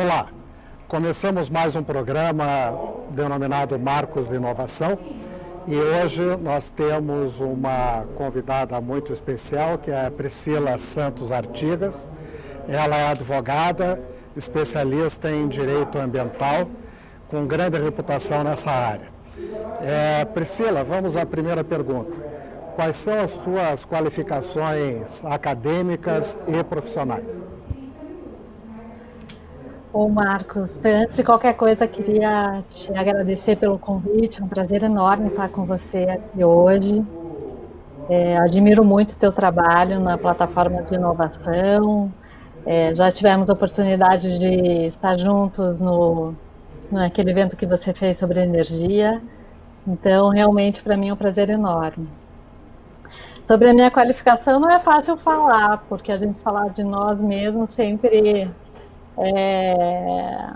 Olá, começamos mais um programa denominado Marcos de Inovação e hoje nós temos uma convidada muito especial que é a Priscila Santos Artigas. Ela é advogada, especialista em direito ambiental, com grande reputação nessa área. Priscila, vamos à primeira pergunta. Quais são as suas qualificações acadêmicas e profissionais? Bom, Marcos, antes de qualquer coisa, queria te agradecer pelo convite. É um prazer enorme estar com você aqui hoje. Admiro muito o teu trabalho na plataforma de inovação. Já tivemos a oportunidade de estar juntos naquele evento que você fez sobre energia. Então, realmente, para mim é um prazer enorme. Sobre a minha qualificação, não é fácil falar, porque a gente falar de nós mesmos sempre é,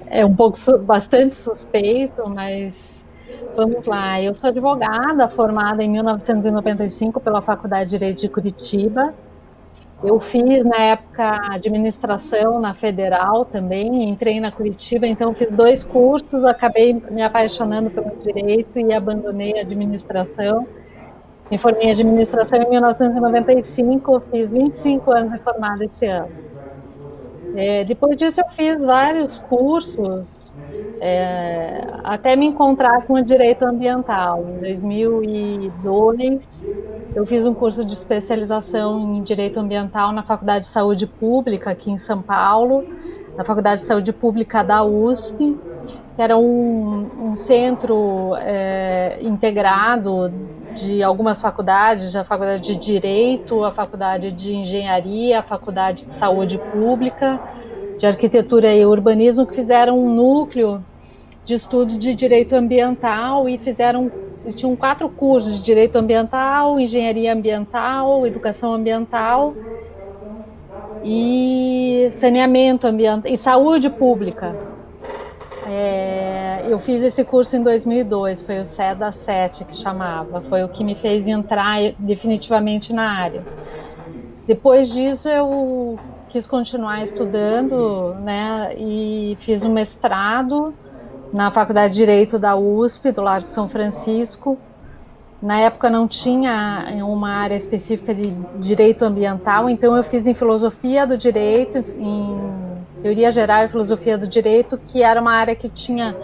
é um pouco bastante suspeito, mas vamos lá. Eu sou advogada, formada em 1995 pela Faculdade de Direito de Curitiba. Eu fiz na época administração na Federal também, entrei na Curitiba, então fiz dois cursos, acabei me apaixonando pelo direito e abandonei a administração. Me formei em administração em 1995, fiz 25 anos de formada esse ano. Depois disso eu fiz vários cursos, até me encontrar com o direito ambiental. Em 2002, eu fiz um curso de especialização em direito ambiental na Faculdade de Saúde Pública, aqui em São Paulo, na Faculdade de Saúde Pública da USP, que era um centro integrado de algumas faculdades, a Faculdade de Direito, a Faculdade de Engenharia, a Faculdade de Saúde Pública, de Arquitetura e Urbanismo, que fizeram um núcleo de estudo de direito ambiental e tinham 4 cursos de direito ambiental, engenharia ambiental, educação ambiental e saneamento ambiental e saúde pública. Eu fiz esse curso em 2002, foi o SEDA 7 que chamava, foi o que me fez entrar definitivamente na área. Depois disso eu quis continuar estudando, né, e fiz um mestrado na Faculdade de Direito da USP, do Largo São Francisco. Na época não tinha uma área específica de direito ambiental, então eu fiz em filosofia do direito, em teoria geral e filosofia do direito, que era uma área que tinha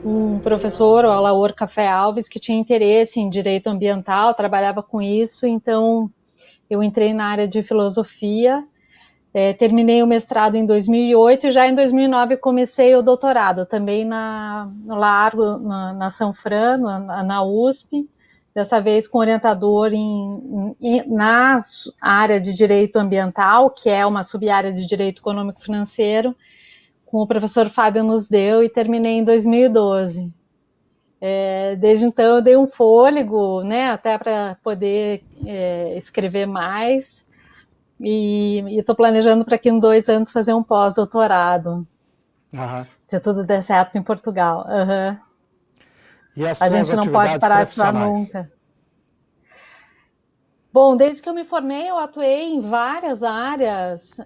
um professor, o Alaor Café Alves, que tinha interesse em direito ambiental, trabalhava com isso, então eu entrei na área de filosofia. Terminei o mestrado em 2008 e já em 2009 comecei o doutorado, também no Largo, na São Fran, na USP, dessa vez com orientador na área de direito ambiental, que é uma sub-área de direito econômico financeiro, com o professor Fábio Nusdeu, e terminei em 2012. Desde então eu dei um fôlego, né, até para poder escrever mais, e estou planejando para aqui em 2 anos fazer um pós-doutorado, Aham. se tudo der certo em Portugal. Uhum. E as A suas gente não pode atividades parar de estudar profissionais? nunca. Bom, desde que eu me formei, eu atuei em várias áreas.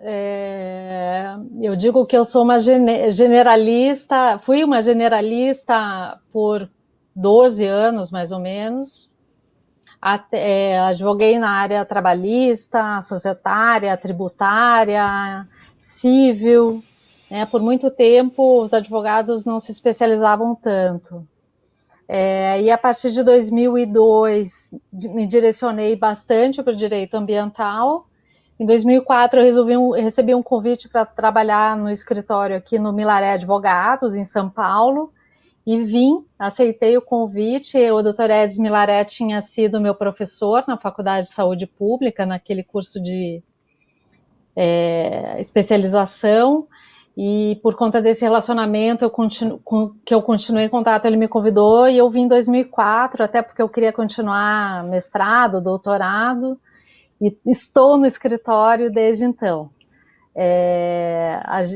Eu digo que eu sou uma generalista, fui uma generalista por 12 anos, mais ou menos. Advoguei na área trabalhista, societária, tributária, civil, né? Por muito tempo, os advogados não se especializavam tanto. E a partir de 2002, me direcionei bastante para o direito ambiental. Em 2004, eu recebi um convite para trabalhar no escritório aqui no Milaré Advogados, em São Paulo, e aceitei o convite. O Dr. Edson Milaré tinha sido meu professor na Faculdade de Saúde Pública, naquele curso de especialização, e por conta desse relacionamento que eu continuei em contato, ele me convidou e eu vim em 2004, até porque eu queria continuar mestrado, doutorado, e estou no escritório desde então.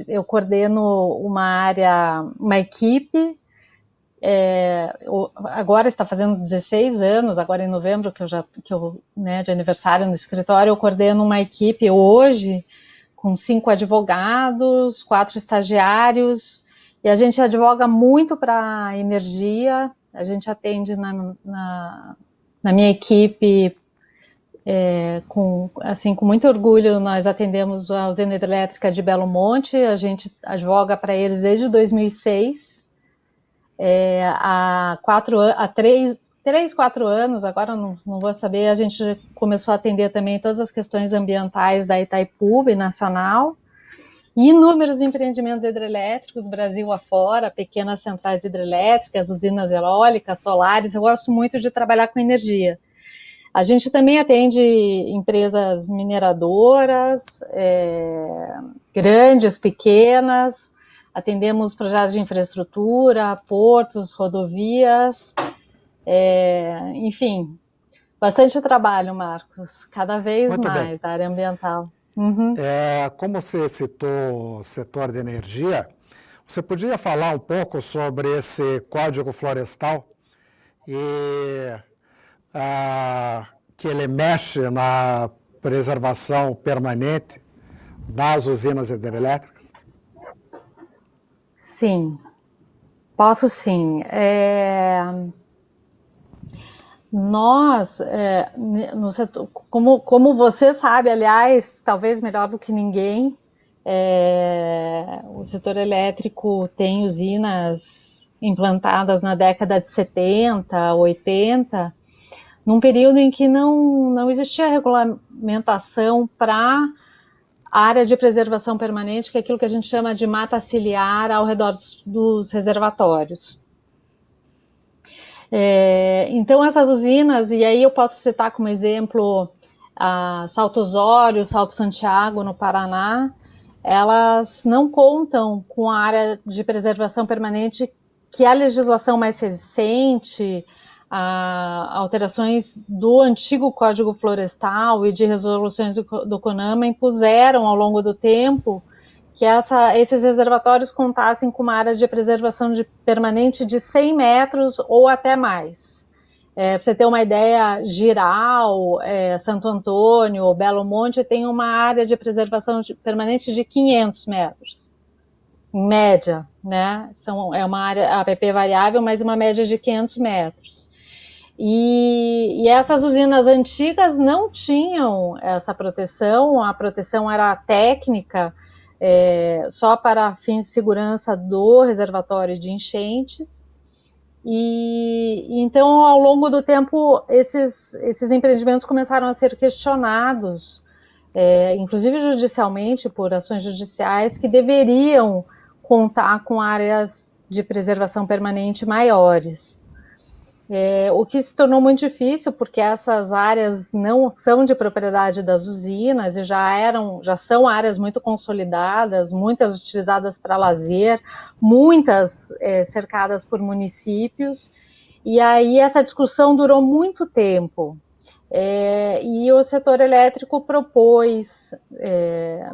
Eu coordeno uma equipe, agora está fazendo 16 anos, agora em novembro, de aniversário no escritório. Eu coordeno uma equipe hoje com 5 advogados, 4 estagiários, e a gente advoga muito para energia. A gente atende na minha equipe, com muito orgulho. Nós atendemos a usina hidrelétrica de Belo Monte, a gente advoga para eles desde 2006. Há 4 anos, agora não vou saber, a gente começou a atender também todas as questões ambientais da Itaipu Nacional. E inúmeros empreendimentos hidrelétricos, Brasil afora, pequenas centrais hidrelétricas, usinas eólicas, solares. Eu gosto muito de trabalhar com energia. A gente também atende empresas mineradoras, grandes, pequenas, atendemos projetos de infraestrutura, portos, rodovias, enfim, bastante trabalho, Marcos, cada vez Muito mais, bem. a área ambiental. Uhum. Como você citou o setor de energia, você podia falar um pouco sobre esse Código Florestal e que ele mexe na preservação permanente das usinas hidrelétricas? Sim, posso sim. Nós, no setor, como você sabe, aliás, talvez melhor do que ninguém, o setor elétrico tem usinas implantadas na década de 70, 80, num período em que não existia regulamentação para a área de preservação permanente, que é aquilo que a gente chama de mata ciliar ao redor dos reservatórios. Então essas usinas, e aí eu posso citar como exemplo a Salto Osório, Salto Santiago, no Paraná, elas não contam com a área de preservação permanente, que é a legislação mais recente, alterações do antigo Código Florestal e de resoluções do CONAMA impuseram ao longo do tempo que esses reservatórios contassem com uma área de preservação permanente de 100 metros ou até mais. Para você ter uma ideia, Giral, Santo Antônio, Belo Monte tem uma área de preservação permanente de 500 metros, em média, né? É uma área APP variável, mas uma média de 500 metros. E essas usinas antigas não tinham essa proteção, a proteção era técnica, só para fins de segurança do reservatório de enchentes. E então, ao longo do tempo, esses empreendimentos começaram a ser questionados, inclusive judicialmente, por ações judiciais, que deveriam contar com áreas de preservação permanente maiores. O que se tornou muito difícil, porque essas áreas não são de propriedade das usinas e já são áreas muito consolidadas, muitas utilizadas para lazer, muitas cercadas por municípios, e aí essa discussão durou muito tempo. E o setor elétrico propôs,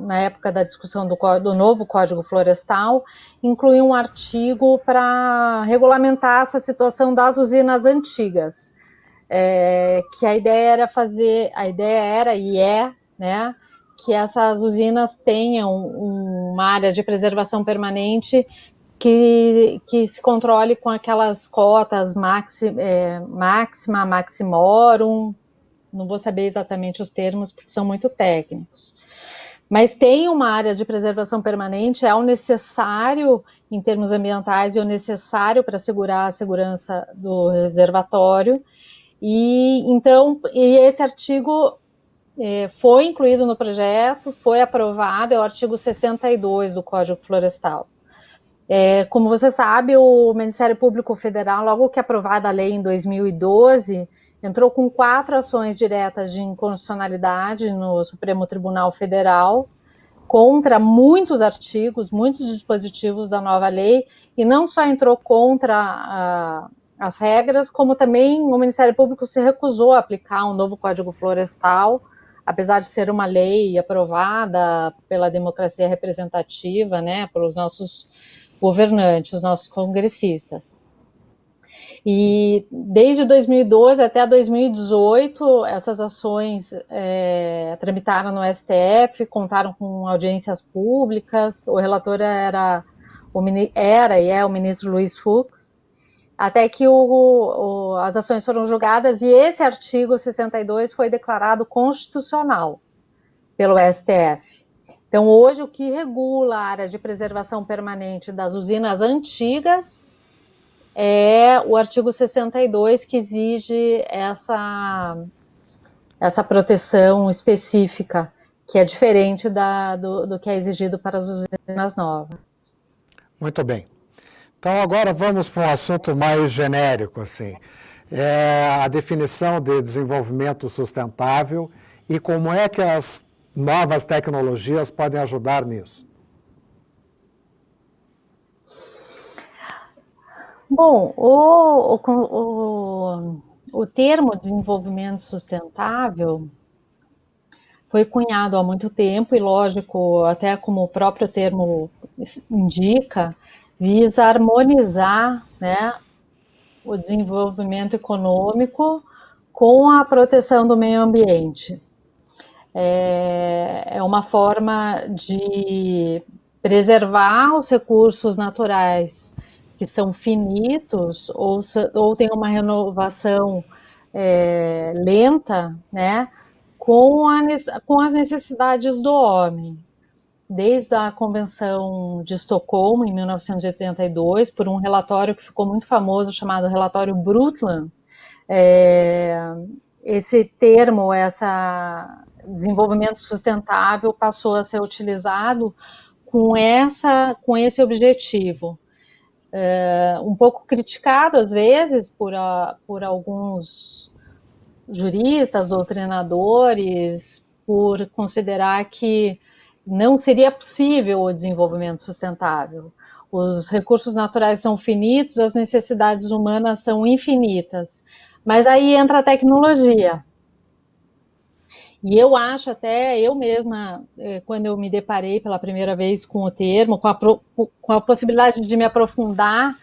na época da discussão do novo Código Florestal, incluir um artigo para regulamentar essa situação das usinas antigas, que a ideia era e né, que essas usinas tenham uma área de preservação permanente que se controle com aquelas cotas máxima, maximorum. Não vou saber exatamente os termos, porque são muito técnicos. Mas tem uma área de preservação permanente, é o necessário em termos ambientais e o necessário para assegurar a segurança do reservatório. E esse artigo foi incluído no projeto, foi aprovado, é o artigo 62 do Código Florestal. Como você sabe, o Ministério Público Federal, logo que aprovada a lei em 2012, entrou com 4 ações diretas de inconstitucionalidade no Supremo Tribunal Federal contra muitos artigos, muitos dispositivos da nova lei, e não só entrou contra as regras, como também o Ministério Público se recusou a aplicar um novo Código Florestal, apesar de ser uma lei aprovada pela democracia representativa, né, pelos nossos governantes, os nossos congressistas. E desde 2012 até 2018, essas ações tramitaram no STF, contaram com audiências públicas, o relator era e é o ministro Luiz Fux, até que as ações foram julgadas e esse artigo 62 foi declarado constitucional pelo STF. Então, hoje, o que regula a área de preservação permanente das usinas antigas é o artigo 62, que exige essa proteção específica, que é diferente do que é exigido para as usinas novas. Muito bem. Então, agora vamos para um assunto mais genérico, assim. A definição de desenvolvimento sustentável e como é que as novas tecnologias podem ajudar nisso. Bom, o termo desenvolvimento sustentável foi cunhado há muito tempo e, lógico, até como o próprio termo indica, visa harmonizar, né, o desenvolvimento econômico com a proteção do meio ambiente. É uma forma de preservar os recursos naturais que são finitos ou tem uma renovação lenta, né, com as necessidades do homem. Desde a Convenção de Estocolmo, em 1982, por um relatório que ficou muito famoso, chamado Relatório Brundtland, esse termo, desenvolvimento sustentável, passou a ser utilizado com esse objetivo. Um pouco criticado, às vezes, por alguns juristas, doutrinadores, por considerar que não seria possível o desenvolvimento sustentável. Os recursos naturais são finitos, as necessidades humanas são infinitas. Mas aí entra a tecnologia. E eu acho até, eu mesma, quando eu me deparei pela primeira vez com o termo, com a possibilidade de me aprofundar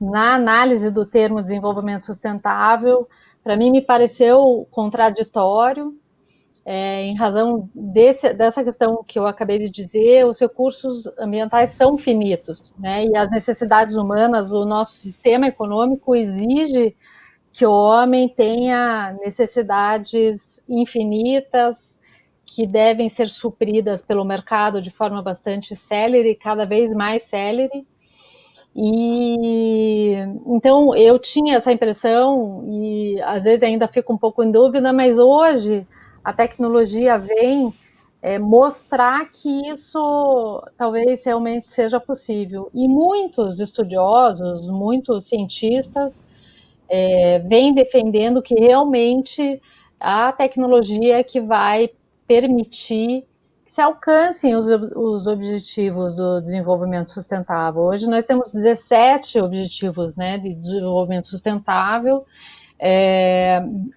na análise do termo desenvolvimento sustentável, para mim me pareceu contraditório, em razão dessa questão que eu acabei de dizer, os recursos ambientais são finitos, né? E as necessidades humanas, o nosso sistema econômico exige que o homem tenha necessidades infinitas que devem ser supridas pelo mercado de forma bastante célere, cada vez mais célere. E então eu tinha essa impressão e às vezes ainda fico um pouco em dúvida, mas hoje a tecnologia vem mostrar que isso talvez realmente seja possível. E muitos estudiosos, muitos cientistas vem defendendo que realmente a tecnologia é que vai permitir que se alcancem os objetivos do desenvolvimento sustentável. Hoje nós temos 17 objetivos, né, de desenvolvimento sustentável.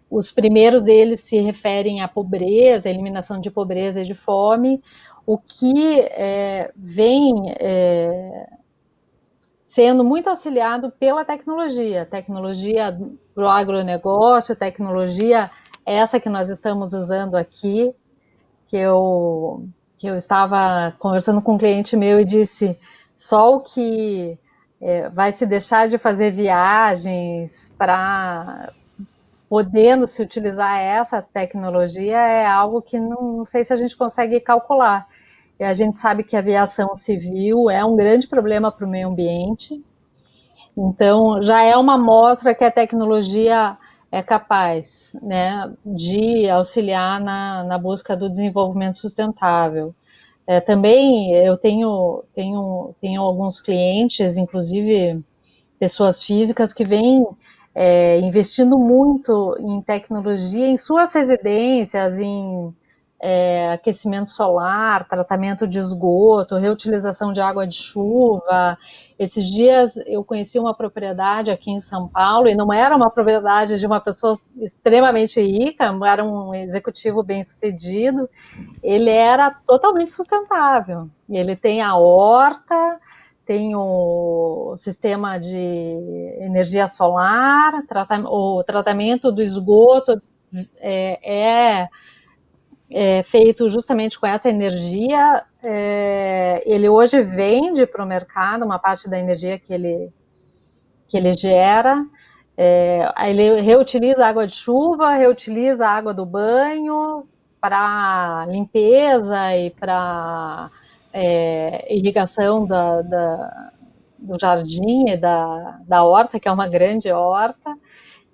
Os primeiros deles se referem à pobreza, à eliminação de pobreza e de fome, o que vem sendo muito auxiliado pela tecnologia para o agronegócio, tecnologia essa que nós estamos usando aqui, que eu estava conversando com um cliente meu e disse, só o que vai se deixar de fazer viagens para podendo se utilizar essa tecnologia é algo que não sei se a gente consegue calcular. E a gente sabe que a aviação civil é um grande problema para o meio ambiente, então já é uma mostra que a tecnologia é capaz, né, de auxiliar na busca do desenvolvimento sustentável. Também eu tenho alguns clientes, inclusive pessoas físicas, que vêm investindo muito em tecnologia em suas residências, em aquecimento solar, tratamento de esgoto, reutilização de água de chuva. Esses dias eu conheci uma propriedade aqui em São Paulo, e não era uma propriedade de uma pessoa extremamente rica, era um executivo bem-sucedido, ele era totalmente sustentável. E ele tem a horta, tem o sistema de energia solar, o tratamento do esgoto é feito justamente com essa energia. Ele hoje vende para o mercado uma parte da energia que ele gera. Ele reutiliza a água de chuva, reutiliza a água do banho para limpeza e para irrigação do jardim e da horta, que é uma grande horta.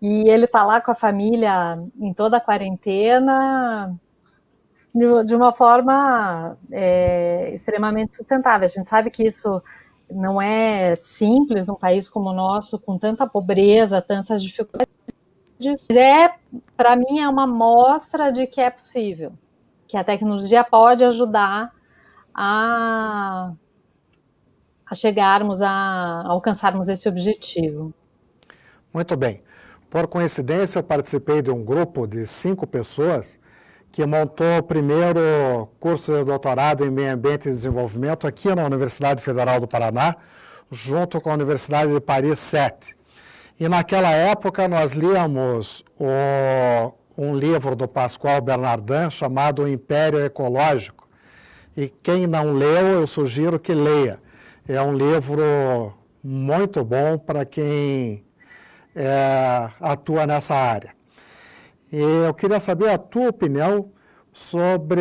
E ele está lá com a família em toda a quarentena, de uma forma extremamente sustentável. A gente sabe que isso não é simples num país como o nosso, com tanta pobreza, tantas dificuldades. Para mim, é uma mostra de que é possível, que a tecnologia pode ajudar a chegarmos, a alcançarmos esse objetivo. Muito bem. Por coincidência, eu participei de um grupo de 5 pessoas que montou o primeiro curso de doutorado em Meio Ambiente e Desenvolvimento aqui na Universidade Federal do Paraná, junto com a Universidade de Paris 7. E naquela época nós líamos um livro do Pascoal Bernardin chamado O Império Ecológico. E quem não leu, eu sugiro que leia. É um livro muito bom para quem atua nessa área. E eu queria saber a tua opinião sobre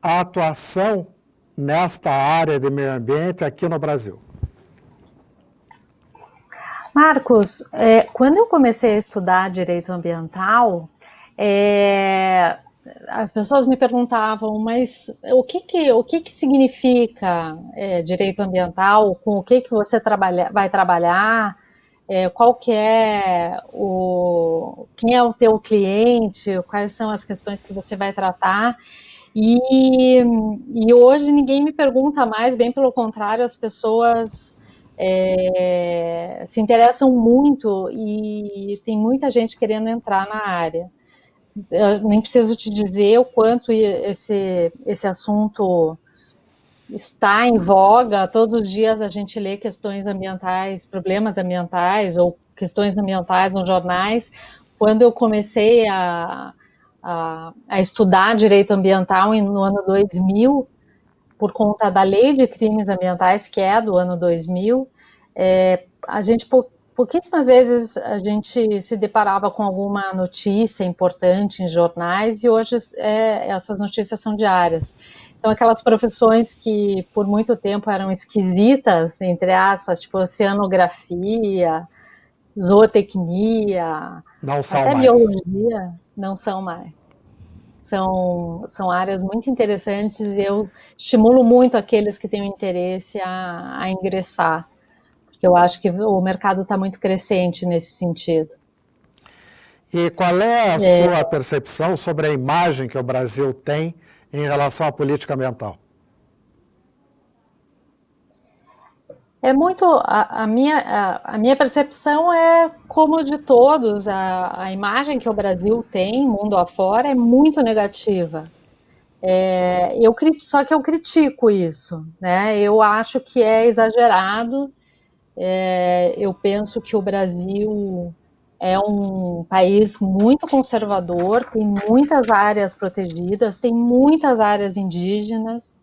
a atuação nesta área de meio ambiente aqui no Brasil. Marcos, quando eu comecei a estudar direito ambiental, as pessoas me perguntavam, mas o que significa direito ambiental? Com o que você vai trabalhar? Qual que é quem é o teu cliente? Quais são as questões que você vai tratar? E hoje ninguém me pergunta mais, bem pelo contrário, as pessoas se interessam muito e tem muita gente querendo entrar na área. Eu nem preciso te dizer o quanto esse assunto está em voga. Todos os dias a gente lê questões ambientais, problemas ambientais ou questões ambientais nos jornais. Quando eu comecei a estudar direito ambiental no ano 2000, por conta da lei de crimes ambientais, que é do ano 2000, a gente pouquíssimas vezes a gente se deparava com alguma notícia importante em jornais e hoje essas notícias são diárias. Então, aquelas profissões que por muito tempo eram esquisitas, entre aspas, tipo oceanografia, zootecnia, Não são até mais. biologia, não são mais. São áreas muito interessantes e eu estimulo muito aqueles que têm interesse a ingressar, porque eu acho que o mercado está muito crescente nesse sentido. E qual é a sua percepção sobre a imagem que o Brasil tem em relação à política ambiental? A minha percepção é como de todos, a imagem que o Brasil tem, mundo afora, é muito negativa. Só que eu critico isso, né? Eu acho que é exagerado. Eu penso que o Brasil é um país muito conservador, tem muitas áreas protegidas, tem muitas áreas indígenas,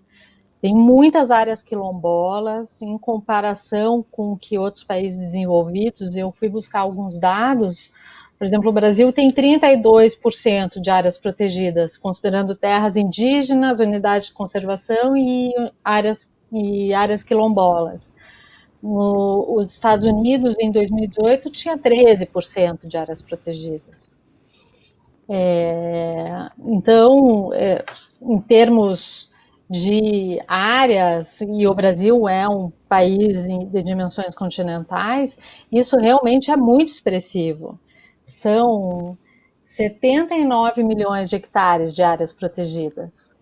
tem muitas áreas quilombolas, em comparação com que outros países desenvolvidos. Eu fui buscar alguns dados. Por exemplo, o Brasil tem 32% de áreas protegidas, considerando terras indígenas, unidades de conservação e áreas quilombolas. Os Estados Unidos, em 2018, tinha 13% de áreas protegidas. Então, em termos de áreas, e o Brasil é um país de dimensões continentais, isso realmente é muito expressivo. São 79 milhões de hectares de áreas protegidas.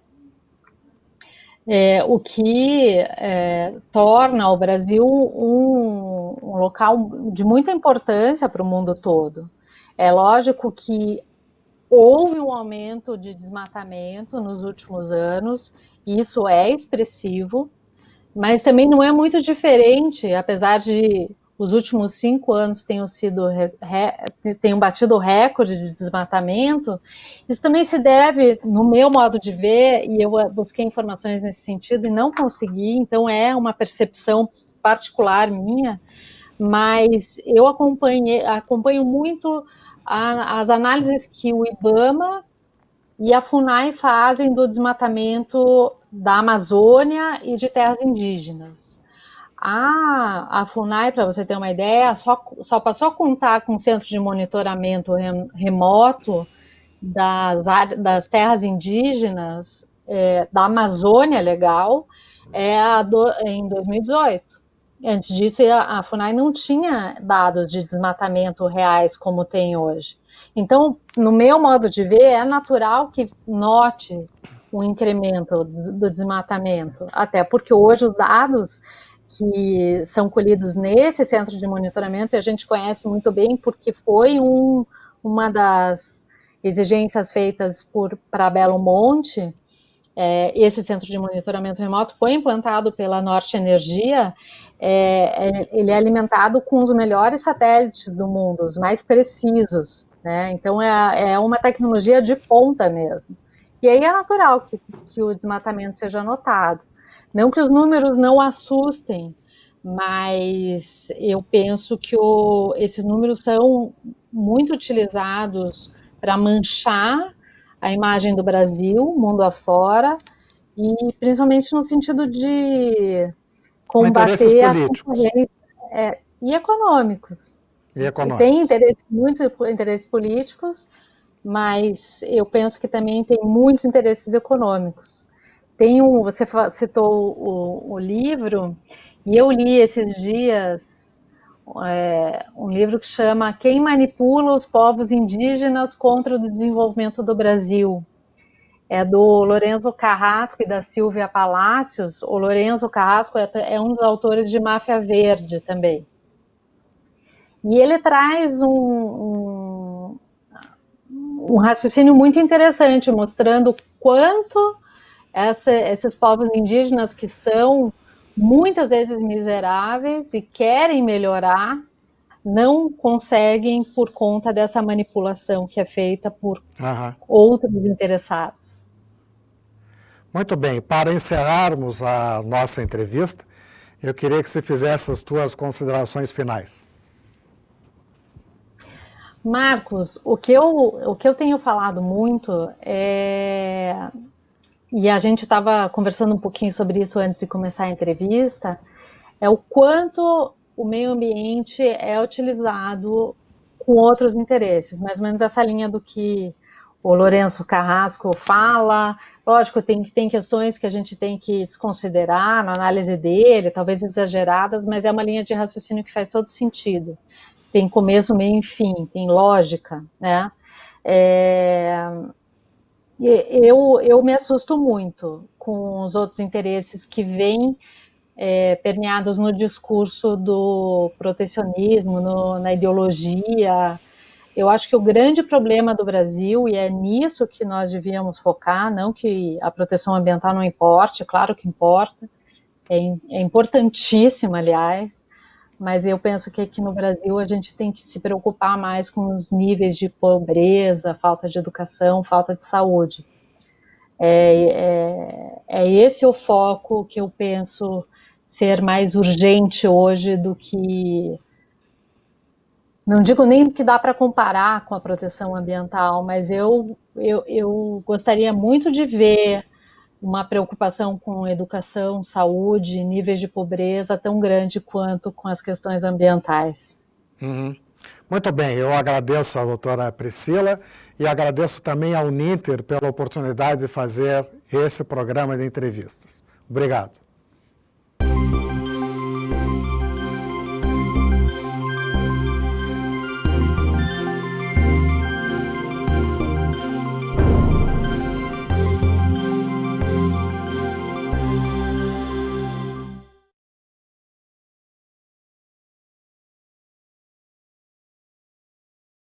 O que torna o Brasil um local de muita importância para o mundo todo. É lógico que houve um aumento de desmatamento nos últimos anos, e isso é expressivo. Mas também não é muito diferente, apesar de os últimos 5 anos tenham batido o recorde de desmatamento. Isso também se deve, no meu modo de ver, e eu busquei informações nesse sentido e não consegui, então é uma percepção particular minha, mas eu acompanho muito as análises que o IBAMA e a FUNAI fazem do desmatamento da Amazônia e de terras indígenas. A FUNAI, para você ter uma ideia, só passou a contar com centro de monitoramento remoto das terras indígenas da Amazônia Legal em 2018. Antes disso, a FUNAI não tinha dados de desmatamento reais como tem hoje. Então, no meu modo de ver, é natural que note um incremento do desmatamento, até porque hoje os dados que são colhidos nesse centro de monitoramento, e a gente conhece muito bem porque foi uma das exigências feitas para Belo Monte. Esse centro de monitoramento remoto foi implantado pela Norte Energia. Ele é alimentado com os melhores satélites do mundo, os mais precisos, né? Então é uma tecnologia de ponta mesmo. E aí é natural que o desmatamento seja notado. Não que os números não assustem, mas eu penso que esses números são muito utilizados para manchar a imagem do Brasil, mundo afora, e principalmente no sentido de Com interesses combater a políticos concorrência e econômicos. e Tem econômicos. muitos interesses políticos, mas eu penso que também tem muitos interesses econômicos. Você citou o livro, e eu li esses dias um livro que chama Quem Manipula os Povos Indígenas contra o Desenvolvimento do Brasil. É do Lourenço Carrasco e da Silvia Palacios. O Lourenço Carrasco é um dos autores de Máfia Verde também. E ele traz um raciocínio muito interessante, mostrando quanto esses povos indígenas, que são muitas vezes miseráveis e querem melhorar, não conseguem por conta dessa manipulação que é feita por outros interessados. Muito bem, para encerrarmos a nossa entrevista, eu queria que você fizesse as tuas considerações finais. Marcos, o que eu tenho falado muito e a gente estava conversando um pouquinho sobre isso antes de começar a entrevista, é o quanto o meio ambiente é utilizado com outros interesses, mais ou menos essa linha do que o Lourenço Carrasco fala. Lógico, tem questões que a gente tem que desconsiderar na análise dele, talvez exageradas, mas é uma linha de raciocínio que faz todo sentido. Tem começo, meio e fim, tem lógica, né? Eu me assusto muito com os outros interesses que vêm permeados no discurso do protecionismo, na ideologia. Eu acho que o grande problema do Brasil, e é nisso que nós devíamos focar, não que a proteção ambiental não importe, claro que importa, é importantíssima, aliás, mas eu penso que aqui no Brasil a gente tem que se preocupar mais com os níveis de pobreza, falta de educação, falta de saúde. É esse o foco que eu penso ser mais urgente hoje do que... Não digo nem que dá para comparar com a proteção ambiental, mas eu gostaria muito de ver uma preocupação com educação, saúde, níveis de pobreza tão grande quanto com as questões ambientais. Muito bem, eu agradeço a doutora Priscila e agradeço também ao Uninter pela oportunidade de fazer esse programa de entrevistas. Obrigado.